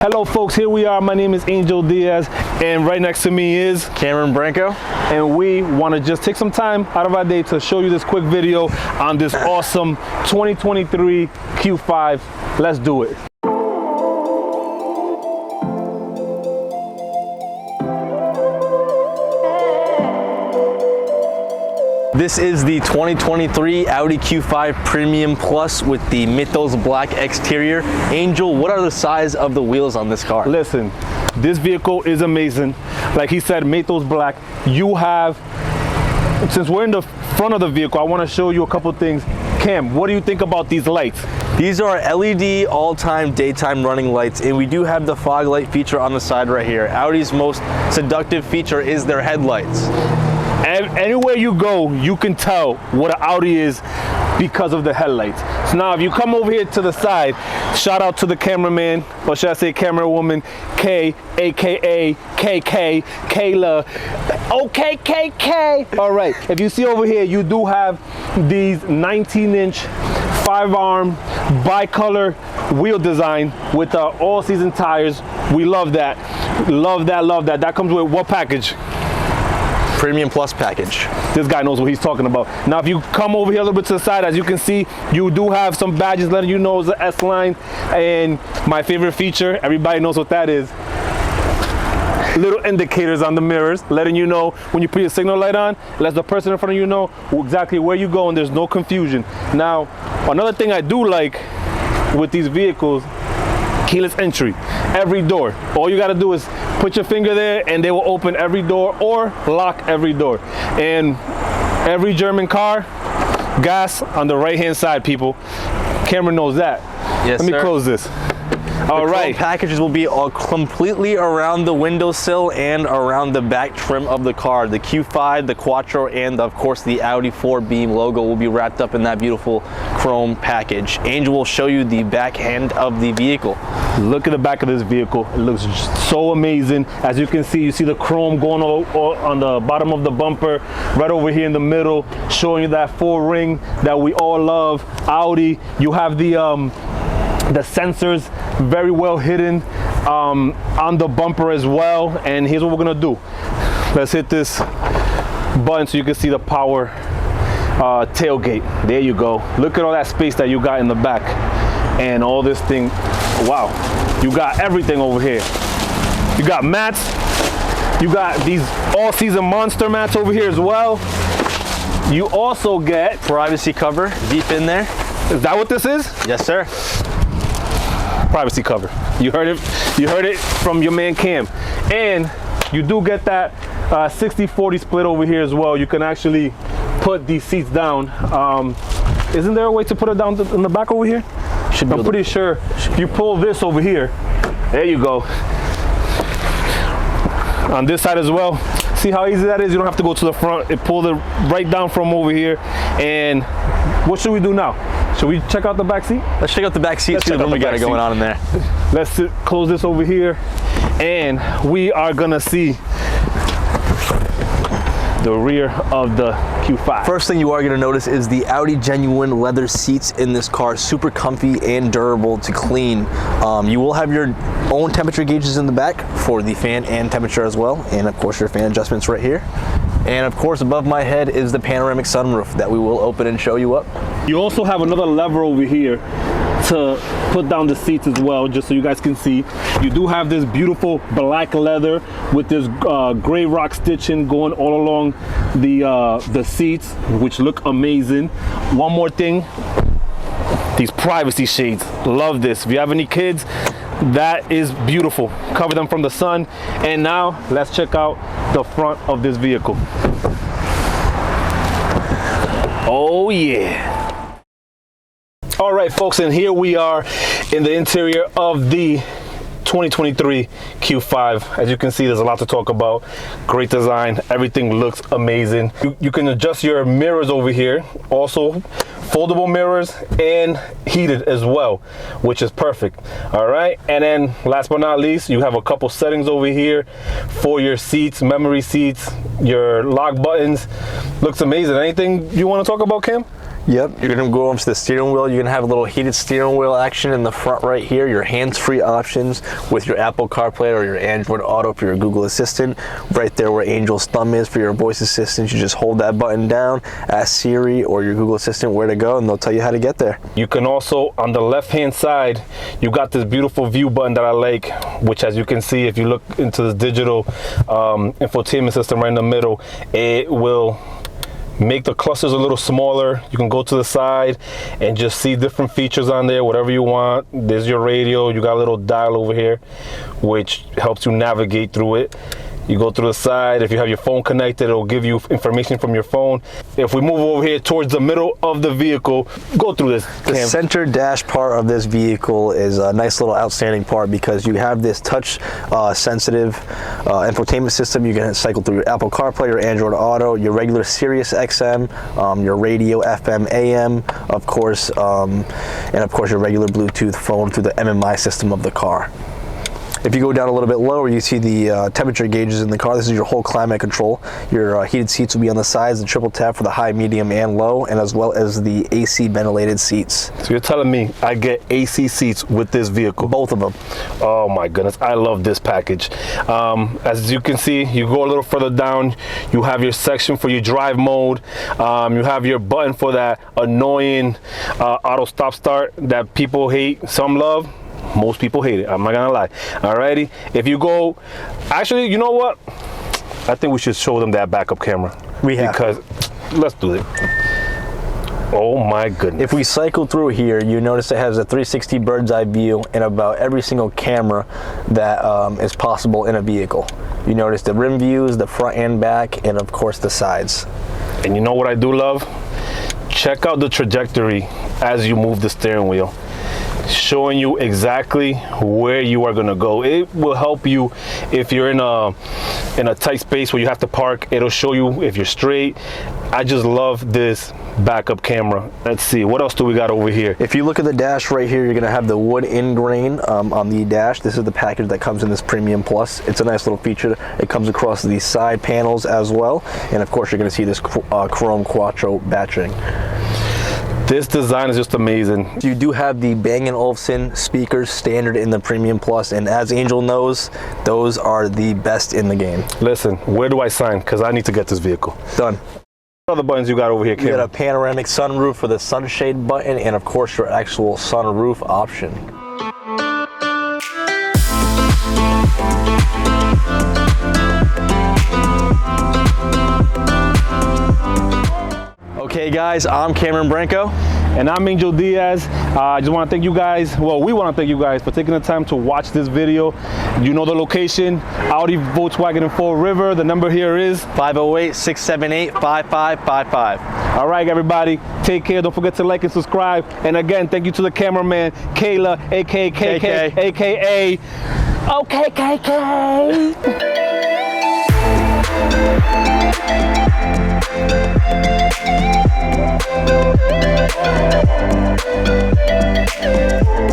Hello folks, here we are. My name is Angel Diaz and right next to me is Cameron Branco. And we want to just take some time out of our day to show you this quick video on this awesome 2023 Q5. Let's do it. This is the 2023 Audi Q5 Premium Plus with the Mythos black exterior. Angel, what are the size of the wheels on this car? Listen, this vehicle is amazing. Like he said, Mythos black. You have, since we're in the front of the vehicle, I want to show you a couple things. Cam, what do you think about these lights? These are LED all-time daytime running lights, and we do have the fog light feature on the side right here. Audi's most seductive feature is their headlights. Anywhere you go, you can tell what an Audi is because of the headlights. So now if you come over here to the side, shout out to the cameraman, or should I say camera woman, K, aka KK, Kayla, OKKK. All right, if you see over here, you do have these 19-inch 5-arm bicolor wheel design with all-season tires. We love that, love that, love that. That comes with what package? Premium Plus package. This guy knows what he's talking about. Now, if you come over here a little bit to the side, as you can see, you do have some badges letting you know it's the S line. And my favorite feature, everybody knows what that is. Little indicators on the mirrors, letting you know when you put your signal light on, lets the person in front of you know exactly where you go and there's no confusion. Now, another thing I do like with these vehicles, keyless entry, every door. All you gotta do is put your finger there and they will open every door or lock every door. And every German car, gas on the right hand side, people. Cameron knows that. Yes, Let me close this. All right. The packages will be all completely around the windowsill and around the back trim of the car. The Q5, the Quattro, and of course the Audi 4 Beam logo will be wrapped up in that beautiful chrome package. Angel will show you the back end of the vehicle. Look at the back of this vehicle. It looks so amazing. As you can see, you see the chrome going all on the bottom of the bumper, right over here in the middle, showing you that full ring that we all love. Audi, you have the sensors very well hidden on the bumper as well. And here's what we're gonna do. Let's hit this button so you can see the power tailgate. There you go. Look at all that space that you got in the back and all this thing. Wow, you got everything over here. You got mats. You got these all-season monster mats over here as well. You also get Privacy cover deep in there. Is that what this is? Yes, sir. Privacy cover. You heard it from your man Cam. And you do get that 60-40 split over here as well. You can actually put these seats down. Isn't there a way to put it down in the back over here? I'm pretty sure if you pull this over here, there you go. On this side as well. See how easy that is? You don't have to go to the front. It pulls it right down from over here. And what should we do now? Should we check out the back seat? Let's check out the back seat, see what we got going on in there. Let's close this over here, and we are gonna see the rear of the Q5. First thing you are going to notice is the Audi genuine leather seats in this car, super comfy and durable to clean. You will have your own temperature gauges in the back for the fan and temperature as well, and of course your fan adjustments right here. And of course above my head is the panoramic sunroof that we will open and show you up. You also have another lever over here to put down the seats as well, just so you guys can see. You do have this beautiful black leather with this gray rock stitching going all along the seats, which look amazing. One more thing, these privacy shades, love this. If you have any kids, that is beautiful. Cover them from the sun. And now let's check out the front of this vehicle. Oh yeah. All right, folks, and here we are in the interior of the 2023 Q5. As you can see, there's a lot to talk about. Great design. Everything looks amazing. You can adjust your mirrors over here. Also, foldable mirrors and heated as well, which is perfect. All right, and then last but not least, you have a couple settings over here for your seats, memory seats, your lock buttons. Looks amazing. Anything you want to talk about, Cam? Yep, you're gonna go up to the steering wheel. You're gonna have a little heated steering wheel action in the front right here. Your hands-free options with your Apple CarPlay or your Android Auto for your Google Assistant. Right there where Angel's thumb is for your voice assistant, you just hold that button down, ask Siri or your Google Assistant where to go, and they'll tell you how to get there. You can also, on the left-hand side, you got this beautiful view button that I like, which, as you can see, if you look into this digital infotainment system right in the middle, it will make the clusters a little smaller. You can go to the side and just see different features on there, whatever you want. There's your radio. You got a little dial over here, which helps you navigate through it. You go through the side. If you have your phone connected, it'll give you information from your phone. If we move over here towards the middle of the vehicle, go through this. The center dash part of this vehicle is a nice little outstanding part because you have this touch sensitive infotainment system. You can cycle through your Apple CarPlay, your Android Auto, your regular Sirius XM, your radio FM AM, of course, and of course your regular Bluetooth phone through the MMI system of the car. If you go down a little bit lower, you see the temperature gauges in the car. This is your whole climate control. Your heated seats will be on the sides, the triple tap for the high, medium, and low, and as well as the AC ventilated seats. So you're telling me I get AC seats with this vehicle? Both of them. Oh my goodness, I love this package. As you can see, you go a little further down, you have your section for your drive mode. You have your button for that annoying auto stop start that people hate, some love. Most people hate it, I'm not gonna lie. Alrighty, if you go, actually, you know what? I think we should show them that backup camera. We have. Because, let's do it. Oh my goodness. If we cycle through here, you notice it has a 360 bird's eye view in about every single camera that is possible in a vehicle. You notice the rim views, the front and back, and of course the sides. And you know what I do love? Check out the trajectory as you move the steering wheel, showing you exactly where you are gonna go. It will help you if you're in a tight space where you have to park. It'll show you if you're straight. I just love this backup camera. Let's see, what else do we got over here? If you look at the dash right here, you're gonna have the wood ingrain on the dash. This is the package that comes in this Premium Plus. It's a nice little feature. It comes across the side panels as well. And of course, you're gonna see this chrome Quattro batching. This design is just amazing. You do have the Bang & Olufsen speakers standard in the Premium Plus, and as Angel knows, those are the best in the game. Listen, where do I sign? Because I need to get this vehicle. Done. What other buttons you got over here, Kim? You got a panoramic sunroof for the sunshade button, and of course your actual sunroof option. Okay guys, I'm Cameron Branco. And I'm Angel Diaz. I just want to thank you guys, well, we want to thank you guys for taking the time to watch this video. You know the location, Audi, Volkswagen, and Fall River. The number here is 508-678-5555. All right, everybody, take care. Don't forget to like and subscribe. And again, thank you to the cameraman, Kayla, aka KK, aka OKKK.